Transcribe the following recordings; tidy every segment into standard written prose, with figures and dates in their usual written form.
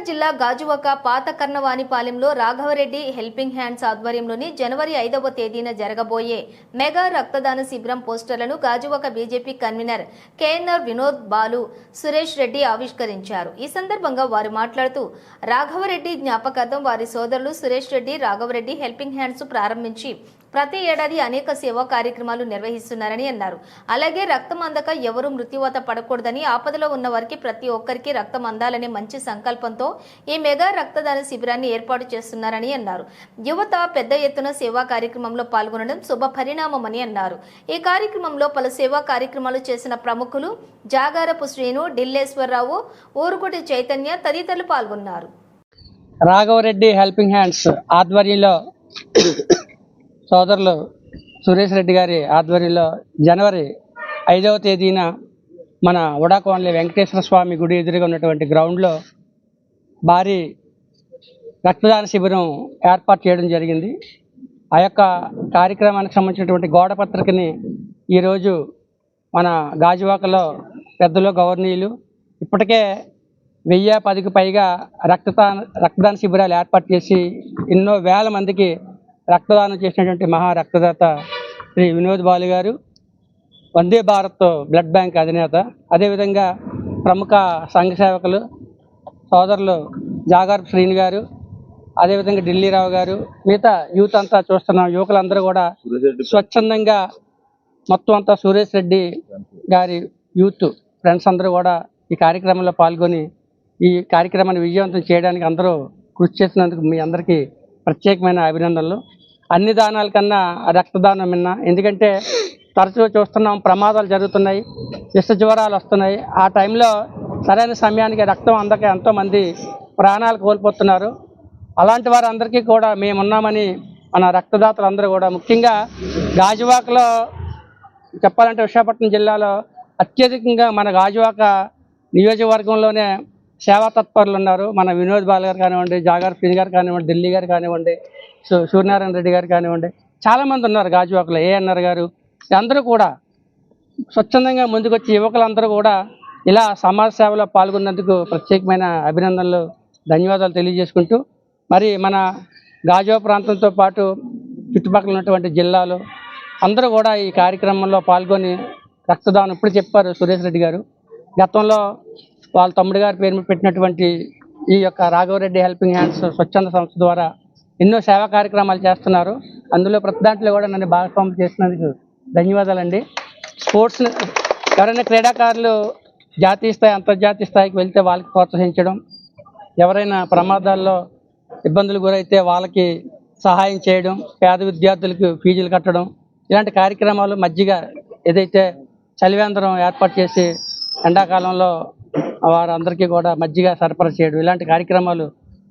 జిల్లా గాజువాక పాత కర్ణవానిపాలెంలో Raghava Reddy helping hands ఆధ్వర్యంలోని జనవరి 5వ తేదీన జరగబోయే మెగా రక్తదాన శిబిరం పోస్టర్లను Gajuwaka BJP convener KNR Vinod Balu Suresh Reddy ఆవిష్కరించారు. ఈ సందర్భంగా వారు మాట్లాడుతూ రాఘవరెడ్డి జ్ఞాపకార్థం వారి సోదరులు సురేష్ రెడ్డి రాఘవరెడ్డి హెల్పింగ్ హ్యాండ్స్ ప్రారంభించి ప్రతి ఏడాది అనేక సేవా కార్యక్రమాలు నిర్వహిస్తున్నారని అన్నారు. అలాగే రక్తం అందక ఎవరూ మృత్యువాత పడకూడదని, ఆపదలో ఉన్న వారికి ప్రతి ఒక్కరికి రక్తం అందాలనే మంచి సంకల్పంతో ఈ మెగా రక్తదాన శిబిరాన్ని ఏర్పాటు చేస్తున్నారని అన్నారు. యువత పెద్ద ఎత్తున సేవా కార్యక్రమంలో పాల్గొనడం శుభ పరిణామమని అన్నారు. ఈ కార్యక్రమంలో పలు సేవా కార్యక్రమాలు చేసిన ప్రముఖులు జాగారపు శ్రీను, ఢిల్లేశ్వరరావు, ఊరుకుటి చైతన్య తదితరులు పాల్గొన్నారు. రాఘవరెడ్డి హెల్పింగ్ హ్యాండ్స్ ఆధ్వర్యంలో సోదరులు సురేష్ రెడ్డి గారి ఆధ్వర్యంలో జనవరి 5వ తేదీన మన ఉడాకోనలి వెంకటేశ్వర స్వామి గుడి ఎదురుగా ఉన్నటువంటి గ్రౌండ్లో భారీ రక్తదాన శిబిరం ఏర్పాటు చేయడం జరిగింది. ఆ యొక్క కార్యక్రమానికి సంబంధించినటువంటి గోడ పత్రికని ఈరోజు మన గాజువాకలో పెద్దలు గవర్నీయులు ఇప్పటికే 1010కి పైగా రక్తదాన శిబిరాలు ఏర్పాటు చేసి ఎన్నో వేల మందికి రక్తదానం చేసినటువంటి మహా రక్తదాత శ్రీ వినోద్ బాలు గారు, వందే భారత్ బ్లడ్ బ్యాంక్ అధినేత, అదేవిధంగా ప్రముఖ సంఘ సేవకులు సోదరులు జాగారపు శ్రీని గారు, అదేవిధంగా ఢిల్లీరావు గారు, మిగతా యూత్ అంతా చూస్తున్నాం. యువకులందరూ కూడా స్వచ్ఛందంగా మొత్తం అంతా సురేష్ రెడ్డి గారి యూత్ ఫ్రెండ్స్ అందరూ కూడా ఈ కార్యక్రమంలో పాల్గొని ఈ కార్యక్రమాన్ని విజయవంతం చేయడానికి అందరూ కృషి చేసినందుకు మీ అందరికీ ప్రత్యేకమైన అభినందనలు. అన్ని దానాల కన్నా రక్తదానం మిన్న. ఎందుకంటే తరచూ చూస్తున్నాం, ప్రమాదాలు జరుగుతున్నాయి, విష జ్వరాలు వస్తున్నాయి. ఆ టైంలో సరైన సమయానికి రక్తం అందక ఎంతోమంది ప్రాణాలు కోల్పోతున్నారు. అలాంటి వారందరికీ కూడా మేమున్నామని మన రక్తదాతలందరూ కూడా, ముఖ్యంగా గాజువాకలో చెప్పాలంటే విశాఖపట్నం జిల్లాలో అత్యధికంగా మన గాజువాక నియోజకవర్గంలోనే సేవా తత్పరులు ఉన్నారు. మన వినోద్ బాల్ గారు కానివ్వండి, జాగార్ శ్రీని గారు కానివ్వండి, ఢిల్లీ గారు కానివ్వండి, సూర్యనారాయణ రెడ్డి గారు కానివ్వండి, చాలామంది ఉన్నారు గాజువాకలో. ఏఎన్ఆర్ గారు, అందరూ కూడా స్వచ్ఛందంగా ముందుకొచ్చి యువకులందరూ కూడా ఇలా సమాజ సేవలో పాల్గొన్నందుకు ప్రత్యేకమైన అభినందనలు, ధన్యవాదాలు తెలియజేసుకుంటూ, మరి మన గాజువాక ప్రాంతంతో పాటు చుట్టుపక్కల ఉన్నటువంటి జిల్లాలు అందరూ కూడా ఈ కార్యక్రమంలో పాల్గొని రక్తదానం ఇప్పుడు చెప్పారు సురేష్ రెడ్డి గారు. గతంలో వాళ్ళ తమ్ముడు గారి పేరు పెట్టినటువంటి ఈ యొక్క రాఘవరెడ్డి హెల్పింగ్ హ్యాండ్స్ స్వచ్ఛంద సంస్థ ద్వారా ఎన్నో సేవా కార్యక్రమాలు చేస్తున్నారు. అందులో ప్రతి దాంట్లో కూడా నన్ను భాగస్వామ్యం చేసినందుకు ధన్యవాదాలండి. స్పోర్ట్స్ ఎవరైనా క్రీడాకారులు జాతీయ స్థాయి, అంతర్జాతీయ స్థాయికి వెళ్తే వాళ్ళకి ప్రోత్సహించడం, ఎవరైనా ప్రమాదాల్లో ఇబ్బందులు గురైతే వాళ్ళకి సహాయం చేయడం, పేద విద్యార్థులకు ఫీజులు కట్టడం, ఇలాంటి కార్యక్రమాలు, మజ్జిగ ఏదైతే చలివేంద్రం ఏర్పాటు చేసి ఎండాకాలంలో వారందరికీ కూడా మజ్జిగ సరఫరా చేయడం, ఇలాంటి కార్యక్రమాలు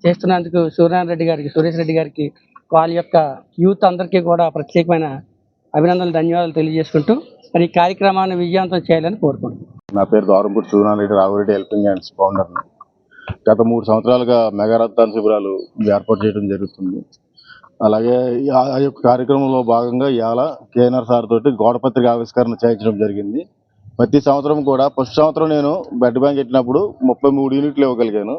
చేస్తున్నందుకు సూర్యనారాయణ రెడ్డి గారికి, సురేష్ రెడ్డి గారికి, వాళ్ళ యొక్క యూత్ అందరికీ కూడా ప్రత్యేకమైన అభినందనలు, ధన్యవాదాలు తెలియజేసుకుంటూ మరి ఈ కార్యక్రమాన్ని విజయవంతం చేయాలని కోరుకుంటున్నాను. నా పేరు దూరంపూడి సూర్యనారాయణ రెడ్డి, రాఘవరెడ్డి హెల్పింగ్ హ్యాండ్స్ ఫౌండర్ని. గత 3 సంవత్సరాలుగా మెగా రక్తదాన శిబిరాలు ఏర్పాటు చేయడం జరుగుతుంది. అలాగే ఆ యొక్క కార్యక్రమంలో భాగంగా ఇవాళ కేఎన్ఆర్ సార్ తోటి గోడపత్రిక ఆవిష్కరణ చేయించడం జరిగింది. ప్రతి సంవత్సరం కూడా ఫస్ట్ సంవత్సరం నేను బ్లడ్ బ్యాంక్ పెట్టినప్పుడు 33 యూనిట్లు ఇవ్వగలిగాను.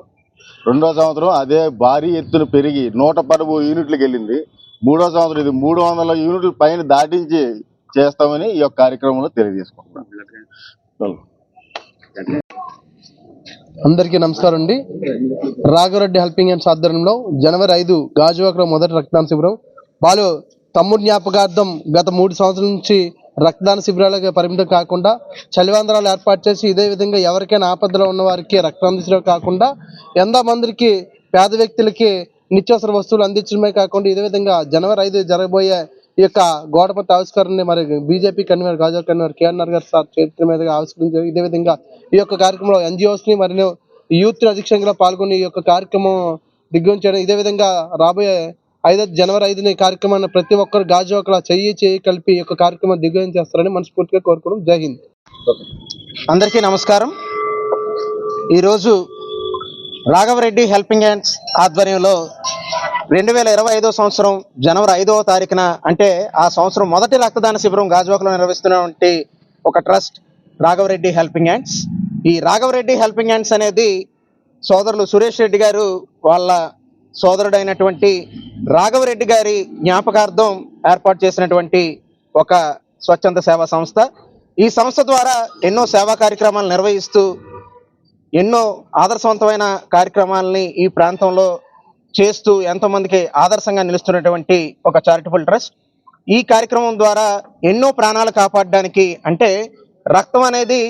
రెండో సంవత్సరం అదే భారీ ఎత్తున పెరిగి 113 యూనిట్లకు వెళ్ళింది. మూడో సంవత్సరం ఇది 300 యూనిట్ల పైన దాటించి చేస్తామని ఈ యొక్క కార్యక్రమంలో తెలియజేసుకుంటున్నాను. అందరికీ నమస్కారం అండి. రాఘవరెడ్డి హెల్పింగ్ హ్యాండ్స్ ఆధ్వర్యంలో జనవరి 5 గాజువాకలో మొదటి రక్తదాన శిబిరం. వాళ్ళు తమ్ముడు జ్ఞాపకార్థం గత 3 సంవత్సరాల నుంచి రక్తదాన శిబిరాలకు పరిమితం కాకుండా చలివేంద్రాలు ఏర్పాటు చేసి ఇదే విధంగా ఎవరికైనా ఆపదలో ఉన్న వారికి రక్తం అందించడం కాకుండా ఎంతో మందికి పేద వ్యక్తులకి నిత్యావసర వస్తువులు అందించడమే కాకుండా ఇదే విధంగా జనవరి 5 జరగబోయే ఈ యొక్క గోడపత్రి ఆవిష్కరణ మరి BJP convener Gajuwaka convener KNR గారు సార్ చేతుల మీదుగా ఆవిష్కరించారు. ఇదే విధంగా ఈ యొక్క కార్యక్రమంలో ఎన్జిఓస్ని మరియు యూత్ అధ్యక్షంగా పాల్గొని ఈ యొక్క కార్యక్రమం దిగ్విజయం చేయడం, ఇదే విధంగా రాబోయే జనవరి 5ని కార్యక్రమాన్ని ప్రతి ఒక్కరు గాజువాకలో చెయ్యి కలిపి ఈ యొక్క కార్యక్రమం దిగ్విజయం చేస్తారని మనస్ఫూర్తిగా కోరుకోవడం. జై హింద్. అందరికీ నమస్కారం. ఈరోజు రాఘవరెడ్డి హెల్పింగ్ హ్యాండ్స్ ఆధ్వర్యంలో 2025 సంవత్సరం జనవరి 5వ తారీఖున, అంటే ఆ సంవత్సరం మొదటి రక్తదాన శిబిరం గాజువాకలో నిర్వహిస్తున్నటువంటి ఒక ట్రస్ట్ రాఘవరెడ్డి హెల్పింగ్ హ్యాండ్స్. ఈ రాఘవరెడ్డి హెల్పింగ్ హ్యాండ్స్ అనేది సోదరులు సురేష్ రెడ్డి గారు వాళ్ళ సోదరుడైనటువంటి రాఘవరెడ్డి గారి జ్ఞాపకార్థం ఏర్పాటు చేసినటువంటి ఒక స్వచ్ఛంద సేవా సంస్థ. ఈ సంస్థ ద్వారా ఎన్నో సేవా కార్యక్రమాలు నిర్వహిస్తూ ఎన్నో ఆదర్శవంతమైన కార్యక్రమాలని ఈ ప్రాంతంలో చేస్తూ ఎంతోమందికి ఆదర్శంగా నిలుస్తున్నటువంటి ఒక చారిటబుల్ ట్రస్ట్. ఈ కార్యక్రమం ద్వారా ఎన్నో ప్రాణాలు కాపాడడానికి, అంటే రక్తం అనేది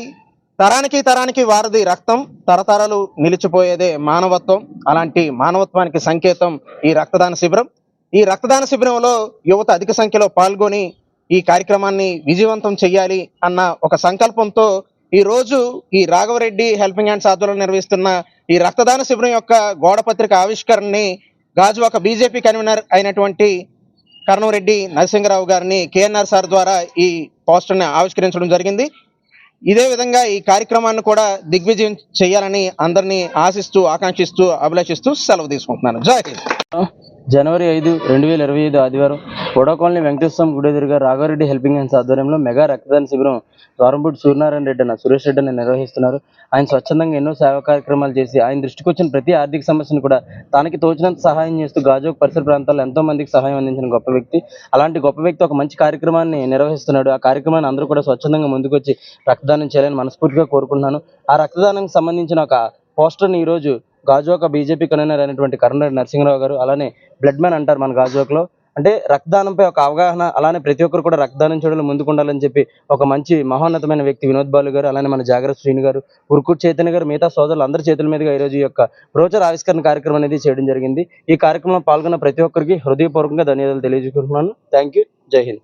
తరానికి వారధి, రక్తం తరతరాలు నిలిచిపోయేదే మానవత్వం. అలాంటి మానవత్వానికి సంకేతం ఈ రక్తదాన శిబిరం. ఈ రక్తదాన శిబిరంలో యువత అధిక సంఖ్యలో పాల్గొని ఈ కార్యక్రమాన్ని విజయవంతం చేయాలి అన్న ఒక సంకల్పంతో ఈ రోజు ఈ రాఘవరెడ్డి హెల్పింగ్ హ్యాండ్స్ ఆధ్వర్యంలో నిర్వహిస్తున్న ఈ రక్తదాన శిబిరం యొక్క గోడపత్రిక ఆవిష్కరణని గాజువాక బీజేపీ కన్వీనర్ అయినటువంటి కరణంరెడ్డి నరసింహరావు గారిని కేఎన్ఆర్ సార్ ద్వారా ఈ పోస్టర్ని ఆవిష్కరించడం జరిగింది. ఇదే విధంగా ఈ కార్యక్రమాన్ని కూడా దిగ్విజయం చేయాలని అందరినీ ఆశిస్తూ, ఆకాంక్షిస్తూ, అభిలాషిస్తూ సెలవు తీసుకుంటున్నాను. జై హింద్. జనవరి 5, 2025 ఆదివారం వడా కాలనీ వెంకటేశ్వర గుడి ఎదురుగా రాఘవరెడ్డి హెల్పింగ్ హ్యాండ్స్ ఆధ్వర్యంలో మెగా రక్తదాన శిబిరం ద్వారంపూడి సూర్యనారాయణ రెడ్డి అన్న సురేష్ రెడ్డి అని నిర్వహిస్తున్నారు. ఆయన స్వచ్ఛందంగా ఎన్నో సేవా కార్యక్రమాలు చేసి ఆయన దృష్టికి వచ్చిన ప్రతి ఆర్థిక సమస్యను కూడా తనకి తోచినంత సహాయం చేస్తూ గాజువాక పరిసర ప్రాంతాల్లో ఎంతో మందికి సహాయం అందించిన గొప్ప వ్యక్తి. అలాంటి గొప్ప వ్యక్తి ఒక మంచి కార్యక్రమాన్ని నిర్వహిస్తున్నాడు. ఆ కార్యక్రమాన్ని అందరూ కూడా స్వచ్ఛందంగా ముందుకొచ్చి రక్తదానం చేయాలని మనస్ఫూర్తిగా కోరుకుంటున్నాను. ఆ రక్తదానానికి సంబంధించిన ఒక పోస్టర్ని ఈరోజు గాజువాక బీజేపీ కన్వీనర్ అయినటువంటి కరణంరెడ్డి నరసింహరావు గారు, అలానే బ్లడ్ మ్యాన్ అంటారు మన గాజువాకలో, అంటే రక్తదానంపై ఒక అవగాహన, అలానే ప్రతి ఒక్కరు కూడా రక్తదానం చేయడంలో ముందుకుండాలని చెప్పి ఒక మంచి మహోన్నతమైన వ్యక్తి వినోద్ బాలు గారు, అలానే మన జాగ్రత్త శ్రీని గారు, ఉరుకూరు చైతన్య గారు, మిగతా సోదరులు అందరి చేతుల మీదుగా ఈరోజు ఈ యొక్క బ్రోచర్ ఆవిష్కరణ కార్యక్రమం అనేది చేయడం జరిగింది. ఈ కార్యక్రమంలో పాల్గొన్న ప్రతి ఒక్కరికి హృదయపూర్వకంగా ధన్యవాదాలు తెలియజేసుకుంటున్నాను. Thank you. జై హింద్.